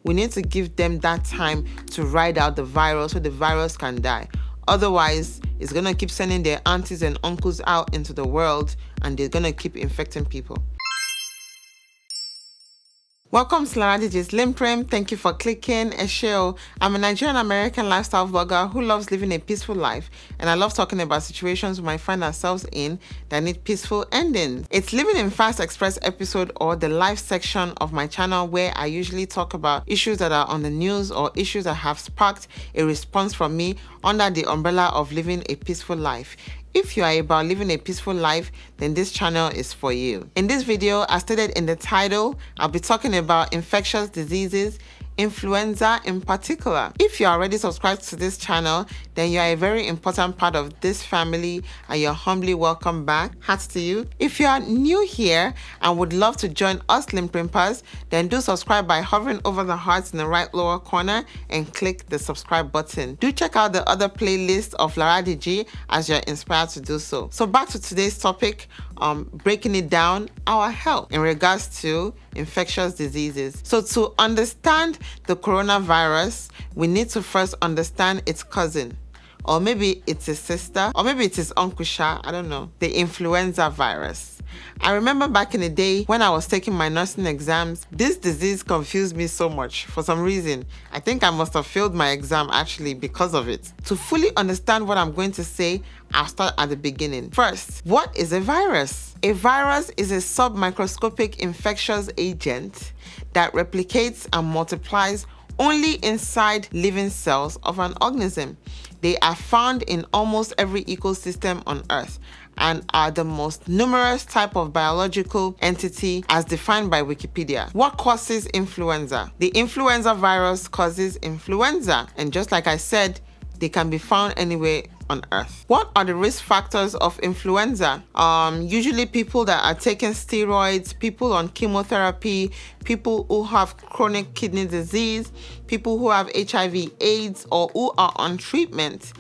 we need to give them that time to ride out the virus so the virus can die. Otherwise, it's going to keep sending their aunties and uncles out into the world, and they're going to keep infecting people. Welcome to Laraddiji's LinPRinP. Thank you for clicking. Esheo. I'm a Nigerian-American lifestyle vlogger who loves living a peaceful life, and I love talking about situations we might find ourselves in that need peaceful endings. It's Living in Fast Express episode, or the live section of my channel, where I usually talk about issues that are on the news or issues that have sparked a response from me under the umbrella of living a peaceful life. If you are about living a peaceful life, then this channel is for you. In this video, as stated in the title, I'll be talking about infectious diseases, influenza in particular. If you're already subscribed to this channel, then you are a very important part of this family, and you're humbly welcome back. Hats to you. If you are new here and would love to join us LinPRinPers, then do subscribe by hovering over the hearts in the right lower corner and click the subscribe button. Do check out the other playlist of Laraddiji as you're inspired to do so. So back to today's topic, breaking it down, our health in regards to infectious diseases. So to understand the coronavirus, we need to first understand its cousin, or maybe it's his sister, or maybe it's his uncle Sha, I don't know, the influenza virus. I remember back in the day when I was taking my nursing exams, this disease confused me so much for some reason. I think I must have failed my exam actually because of it. To fully understand what I'm going to say, I'll start at the beginning. First, what is a virus? A virus is a submicroscopic infectious agent that replicates and multiplies only inside living cells of an organism. They are found in almost every ecosystem on Earth and are the most numerous type of biological entity as defined by Wikipedia. What causes influenza? The influenza virus causes influenza, and just like I said, they can be found anywhere on Earth. What are the risk factors of influenza? Usually people that are taking steroids, people on chemotherapy, people who have chronic kidney disease, people who have HIV/AIDS or who are on treatment,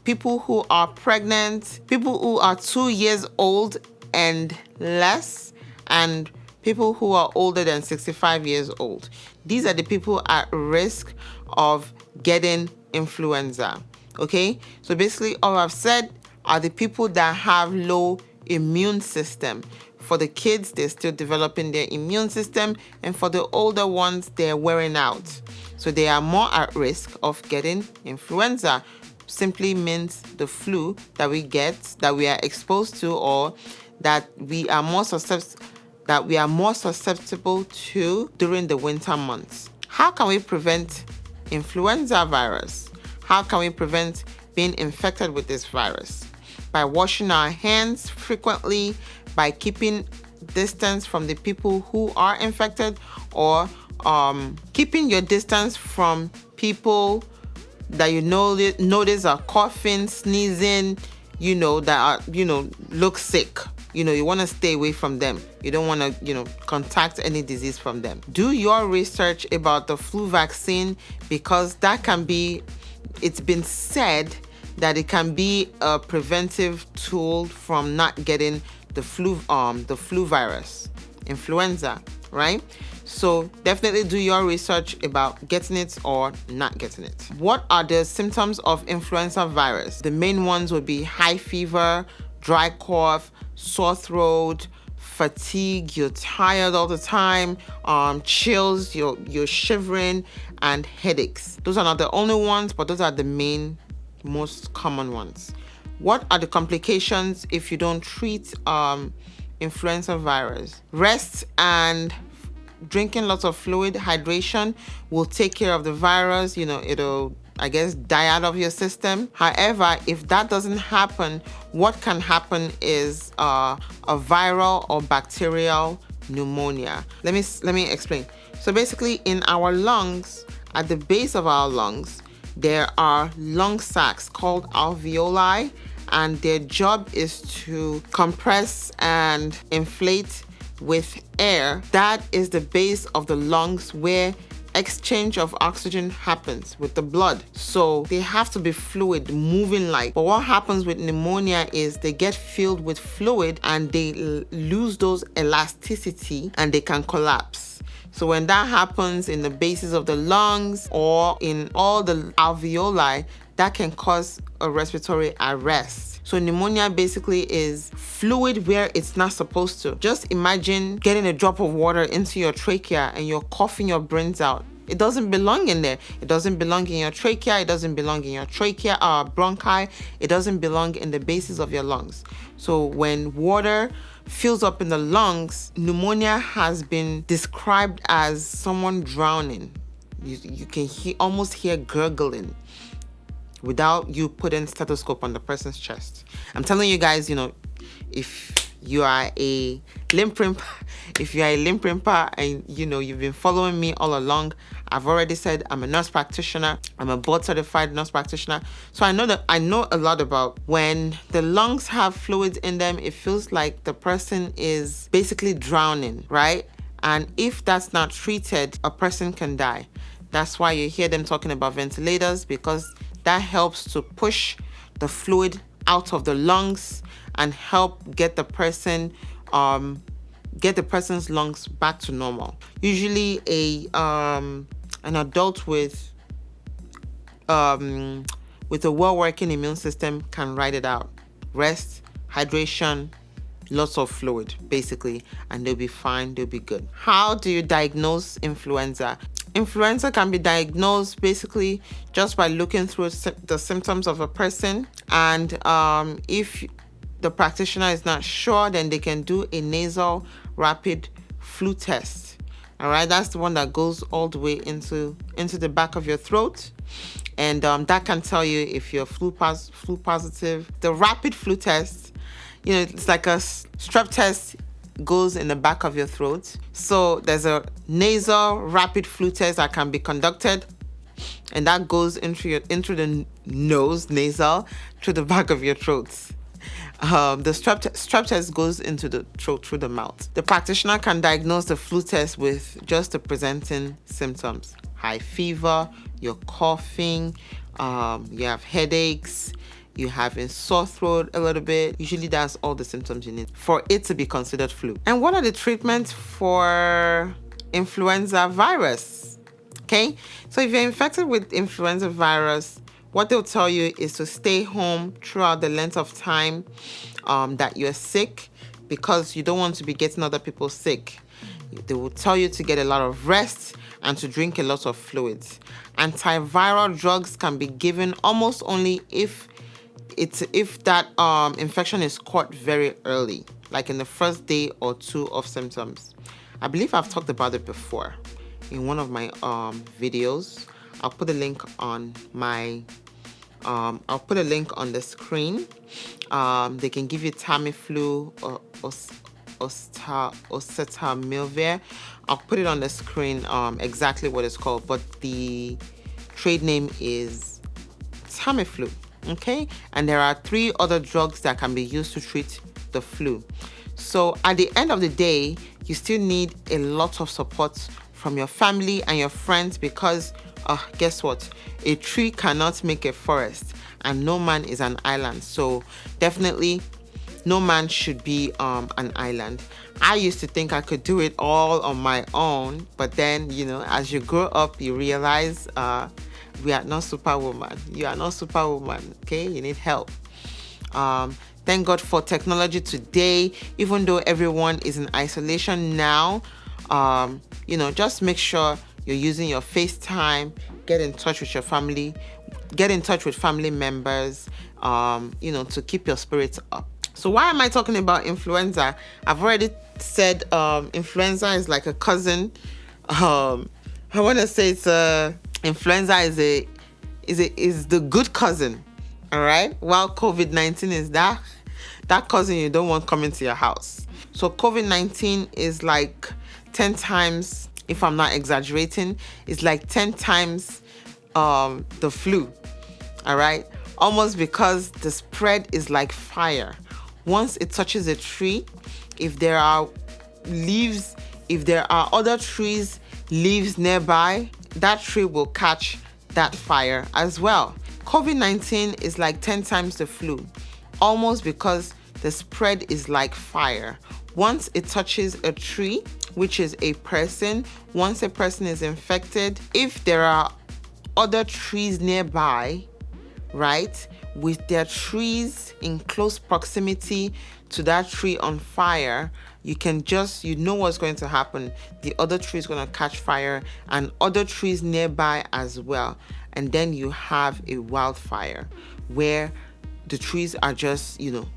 people who are pregnant, people who are 2 years old and less, and people who are older than 65 years old. These are the people at risk of getting influenza. Okay, so basically all I've said are the people that have low immune system. For the kids, they're still developing their immune system, and for the older ones, they're wearing out. So they are more at risk of getting influenza. Simply means the flu that we get, that we are exposed to, or that we are more susceptible to during the winter months. How can we prevent influenza virus? How can we prevent being infected with this virus? By washing our hands frequently, by keeping distance from the people who are infected, or keeping your distance from people that you notice are coughing, sneezing, that are, look sick. You want to stay away from them. You don't want to, contact any disease from them. Do your research about the flu vaccine, because that can be, it's been said that it can be a preventive tool from not getting the flu virus, influenza, right? So definitely do your research about getting it or not getting it. What are the symptoms of influenza virus? The main ones would be high fever, dry cough, sore throat, fatigue, you're tired all the time, chills, you're shivering, and headaches. Those are not the only ones, but those are the most common ones. What are the complications if you don't treat influenza virus? Rest and drinking lots of fluid, hydration will take care of the virus. It'll, die out of your system. However, if that doesn't happen, what can happen is a viral or bacterial pneumonia. Let me explain. So basically, in our lungs, at the base of our lungs, there are lung sacs called alveoli, and their job is to compress and inflate with air. That is the base of the lungs where exchange of oxygen happens with the blood. So they have to be fluid, moving like. But what happens with pneumonia is they get filled with fluid and they lose those elasticity and they can collapse. So when that happens in the bases of the lungs or in all the alveoli, that can cause a respiratory arrest. So pneumonia basically is fluid where it's not supposed to. Just imagine getting a drop of water into your trachea and you're coughing your brains out. It doesn't belong in there. It doesn't belong in your trachea. It doesn't belong in your bronchi. It doesn't belong in the bases of your lungs. So when water fills up in the lungs, pneumonia has been described as someone drowning. You can almost hear gurgling without you putting stethoscope on the person's chest. I'm telling you guys, if you are a LinPRinper and you've been following me all along, I've already said I'm a nurse practitioner. I'm a board certified nurse practitioner. So I know a lot about when the lungs have fluids in them, it feels like the person is basically drowning, right? And if that's not treated, a person can die. That's why you hear them talking about ventilators, because that helps to push the fluid out of the lungs and help get the person's lungs back to normal. Usually an adult with a well-working immune system can ride it out. Rest, hydration, lots of fluid, basically, and they'll be fine, they'll be good. How do you diagnose influenza? Influenza can be diagnosed basically just by looking through the symptoms of a person, and if the practitioner is not sure, then they can do a nasal rapid flu test. All right, that's the one that goes all the way into the back of your throat, and that can tell you if you're flu positive. The rapid flu test, it's like a strep test, goes in the back of your throat. So there's a nasal rapid flu test that can be conducted, and that goes into the nose, nasal, to the back of your throat. The strep test goes into the throat through the mouth. The practitioner can diagnose the flu test with just the presenting symptoms: high fever, you're coughing, you have headaches, you have a sore throat a little bit. Usually that's all the symptoms you need for it to be considered flu. And what are the treatments for influenza virus? Okay, so if you're infected with influenza virus, what they'll tell you is to stay home throughout the length of time that you're sick, because you don't want to be getting other people sick. They will tell you to get a lot of rest and to drink a lot of fluids. Antiviral drugs can be given almost only if that infection is caught very early, like in the first day or two of symptoms. I believe I've talked about it before in one of my videos. I'll put a link on the screen. They can give you Tamiflu or oseltamivir. I'll put it on the screen exactly what it's called, but the trade name is Tamiflu. Okay, and there are 3 other drugs that can be used to treat the flu. So at the end of the day, you still need a lot of support from your family and your friends, because guess what? A tree cannot make a forest, and no man is an island. So definitely no man should be an island. I used to think I could do it all on my own, but then, as you grow up, you realize we are not superwoman. You are not superwoman, okay? You need help. Thank God for technology today. Even though everyone is in isolation now, just make sure you're using your FaceTime. Get in touch with your family. Get in touch with family members, to keep your spirits up. So why am I talking about influenza? I've already said influenza is like a cousin. I want to say influenza is the good cousin, all right? While COVID-19 is that cousin you don't want coming to your house. So COVID-19 is like 10 times, if I'm not exaggerating, it's like 10 times the flu, all right? Almost because the spread is like fire. Once it touches a tree, if there are leaves, if there are other trees, leaves nearby, that tree will catch that fire as well. COVID-19 is like 10 times the flu, almost because the spread is like fire. Once it touches a tree, which is a person. Once a person is infected, if there are other trees nearby, right, with their trees in close proximity to that tree on fire, you know what's going to happen. The other tree is going to catch fire and other trees nearby as well. And then you have a wildfire where the trees are just, the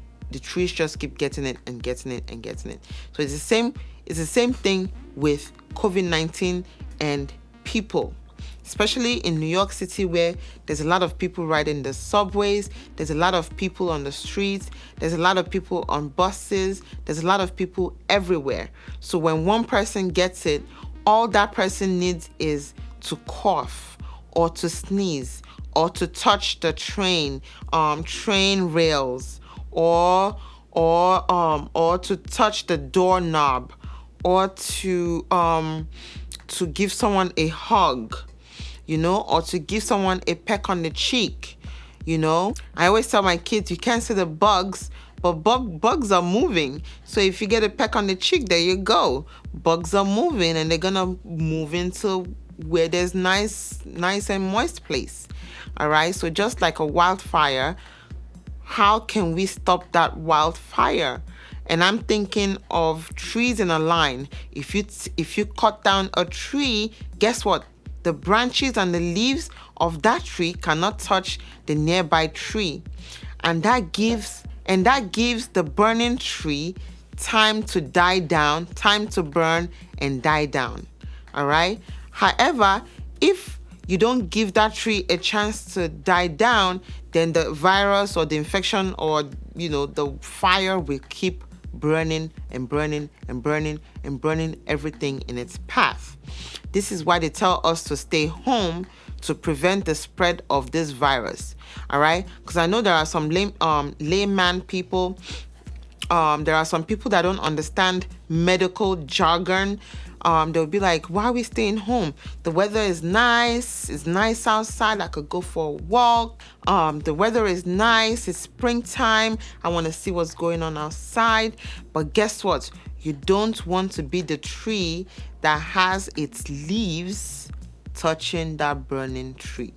trees just keep getting it and getting it and getting it. So it's the same thing with COVID-19 and people, especially in New York City, where there's a lot of people riding the subways, there's a lot of people on the streets, there's a lot of people on buses, there's a lot of people everywhere. So when one person gets it, all that person needs is to cough or to sneeze or to touch the train rails, or to touch the doorknob, or to give someone a hug, or to give someone a peck on the cheek. I always tell my kids, you can't see the bugs, but bugs are moving. So if you get a peck on the cheek, there you go. Bugs are moving, and they're gonna move into where there's nice and moist place. All right. So just like a wildfire, how can we stop that wildfire? And I'm thinking of trees in a line. If you cut down a tree, guess what? The branches and the leaves of that tree cannot touch the nearby tree. And that gives the burning tree time to die down, time to burn and die down. All right? However, if you don't give that tree a chance to die down, then the virus or the infection or, the fire will keep burning and burning and burning and burning everything in its path. This is why they tell us to stay home to prevent the spread of this virus. All right? Because I know there are some layman people. There are some people that don't understand medical jargon. They'll be like, why are we staying home? The weather is nice. It's nice outside. I could go for a walk. The weather is nice. It's springtime. I want to see what's going on outside. But guess what? You don't want to be the tree that has its leaves touching that burning tree.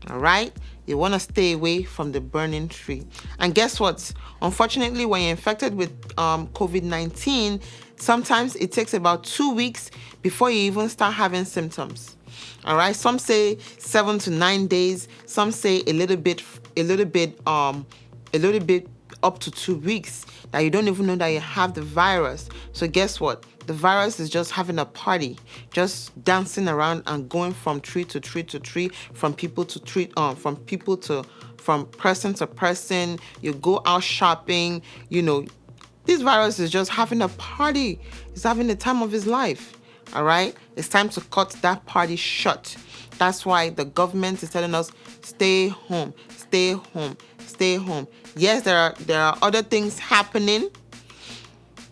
All right? You want to stay away from the burning tree. And guess what? Unfortunately, when you're infected with COVID-19, sometimes it takes about 2 weeks before you even start having symptoms. All right? Some say 7 to 9 days. Some say a little bit up to 2 weeks that you don't even know that you have the virus. So guess what? The virus is just having a party, just dancing around and going from tree to tree to tree, from person to person. You go out shopping, this virus is just having a party. It's having the time of his life. All right? It's time to cut that party short. That's why the government is telling us, stay home, stay home, stay home. Yes, there are other things happening.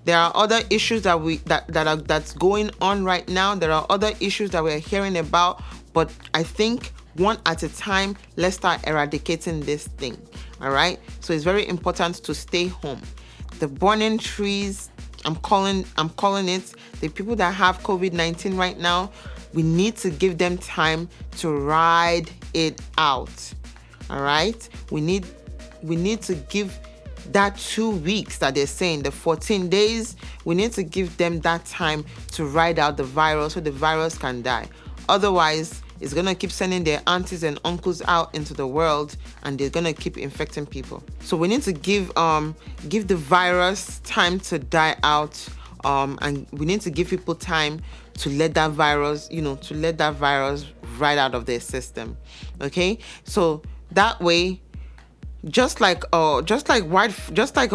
There are other issues that's going on right now. There are other issues that we're hearing about, but I think one at a time, let's start eradicating this thing. All right? So it's very important to stay home. The burning trees, I'm calling it, the people that have COVID-19 right now, we need to give them time to ride it out. All right? We need to give that 2 weeks that they're saying, the 14 days, we need to give them that time to ride out the virus so the virus can die. Otherwise, it's going to keep sending their aunties and uncles out into the world, and they're going to keep infecting people. So we need to give the virus time to die out, and we need to give people time to let that virus, ride out of their system. Okay? So that way, just like a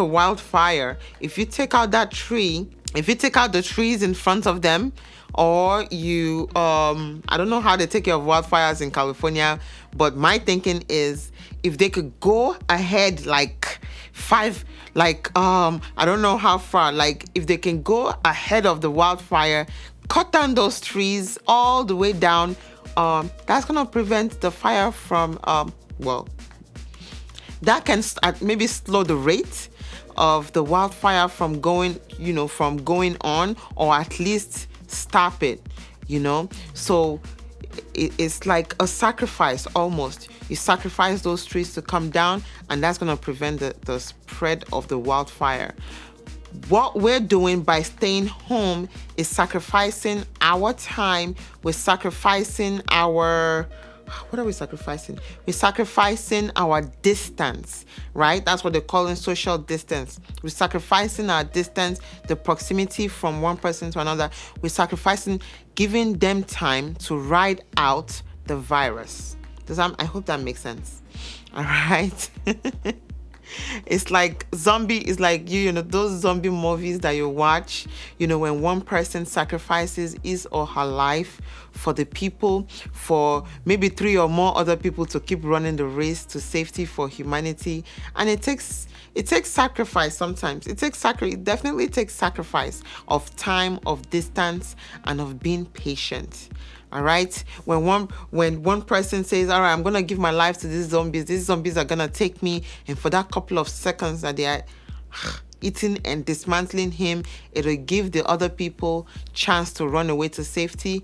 wildfire, if you take out that tree, if you take out the trees in front of them, or you I don't know how they take care of wildfires in California, but my thinking is if they could go ahead I don't know how far, if they can go ahead of the wildfire, cut down those trees all the way down, that's gonna prevent the fire from that can maybe slow the rate of the wildfire from going on, or at least stop it, So it's like a sacrifice almost. You sacrifice those trees to come down, and that's going to prevent the spread of the wildfire. What we're doing by staying home is sacrificing our time. We're sacrificing what are we sacrificing? We're sacrificing our distance, right? That's what they're calling social distance. We're sacrificing our distance, the proximity from one person to another. We're sacrificing giving them time to ride out the virus. I hope that makes sense. All right. It's like those zombie movies that you watch, when one person sacrifices his or her life for the people, for maybe 3 or more other people to keep running the race to safety for humanity. And it takes sacrifice sometimes. It definitely takes sacrifice of time, of distance, and of being patient. All right. When one person says, all right, I'm going to give my life to these zombies are going to take me. And for that couple of seconds that they are eating and dismantling him, it'll give the other people chance to run away to safety.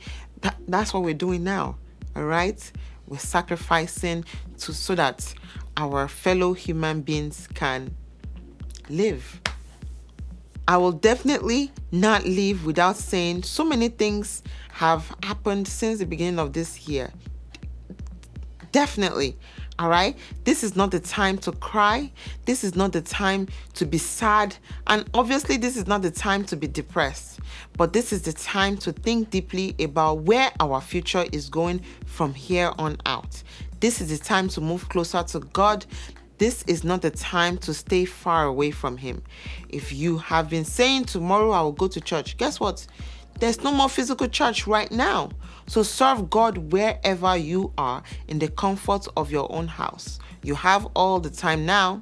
That's what we're doing now. All right. We're sacrificing so that our fellow human beings can live. I will definitely not leave without saying so many things have happened since the beginning of this year. Definitely. All right. This is not the time to cry. This is not the time to be sad. And obviously, this is not the time to be depressed. But this is the time to think deeply about where our future is going from here on out. This is the time to move closer to God. This is not the time to stay far away from Him. If you have been saying tomorrow I will go to church, guess what? There's no more physical church right now. So serve God wherever you are in the comfort of your own house. You have all the time now.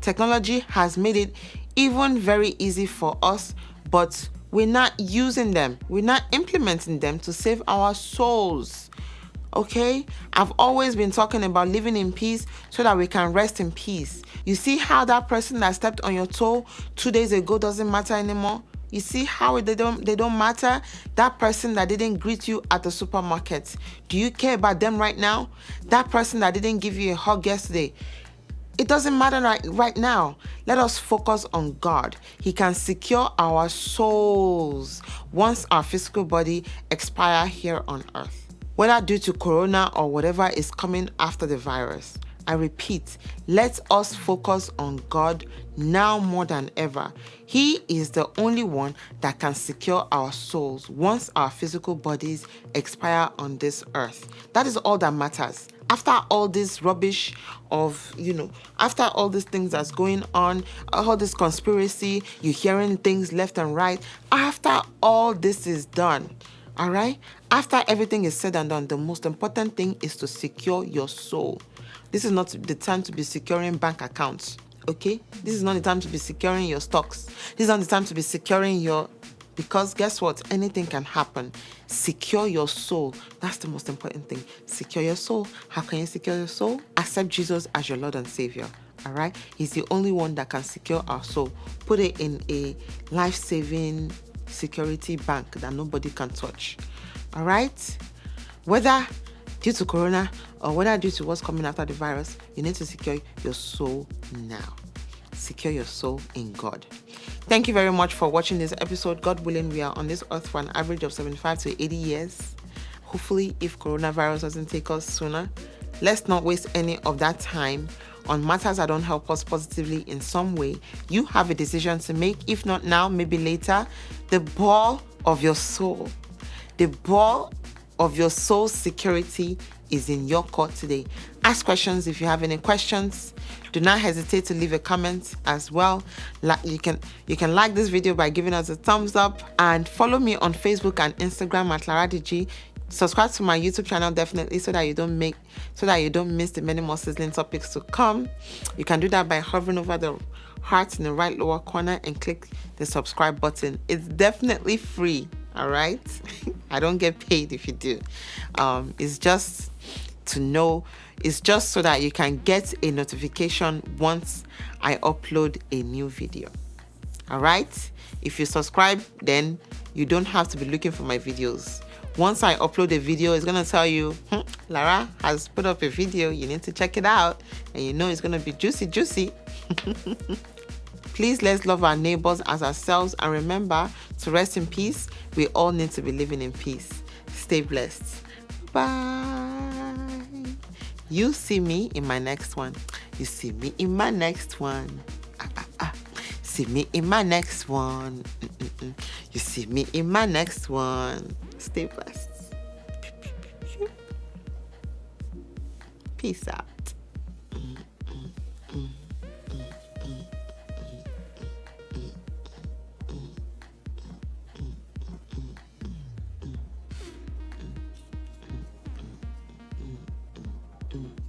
Technology has made it even very easy for us, but we're not using them. We're not implementing them to save our souls. Okay? I've always been talking about living in peace so that we can rest in peace. You see how that person that stepped on your toe 2 days ago doesn't matter anymore? You see how they don't matter? That person that didn't greet you at the supermarket, do you care about them right now? That person that didn't give you a hug yesterday, it doesn't matter right now. Let us focus on God. He can secure our souls once our physical body expires here on earth. Whether due to corona or whatever is coming after the virus. I repeat, let us focus on God now more than ever. He is the only one that can secure our souls once our physical bodies expire on this earth. That is all that matters. After all this rubbish after all these things that's going on, all this conspiracy, you're hearing things left and right. After all this is done, all right? After everything is said and done, the most important thing is to secure your soul. This is not the time to be securing bank accounts, okay? This is not the time to be securing your stocks. This is not the time to be securing because guess what? Anything can happen. Secure your soul. That's the most important thing. Secure your soul. How can you secure your soul? Accept Jesus as your Lord and Savior, all right? He's the only one that can secure our soul. Put it in a life-saving security bank that nobody can touch, all right? Whether due to corona or whether due to what's coming after the virus, you need to secure your soul now. Secure your soul in God. Thank you very much for watching this episode. God willing, we are on this earth for an average of 75 to 80 years. Hopefully, if coronavirus doesn't take us sooner, let's not waste any of that time on matters that don't help us positively in some way. You have a decision to make. If not now, maybe later. The ball of your soul. The ball of your soul security is in your court today. Ask questions if you have any questions. Do not hesitate to leave a comment as well. You can like this video by giving us a thumbs up, and follow me on Facebook and Instagram at Laraddiji. Subscribe to my YouTube channel definitely so that you don't miss the many more sizzling topics to come. You can do that by hovering over the heart in the right lower corner and click the subscribe button. It's definitely free. All right. I don't get paid if you do. It's just to know. It's just so that you can get a notification once I upload a new video. All right? If you subscribe, then you don't have to be looking for my videos. Once I upload a video, it's going to tell you, Lara has put up a video. You need to check it out. And you know it's going to be juicy, juicy. Please, let's love our neighbors as ourselves. And remember to rest in peace. We all need to be living in peace. Stay blessed. Bye. You see me in my next one. You see me in my next one. See me in my next one. You see me in my next one. Stay blessed. Peace out. Mm.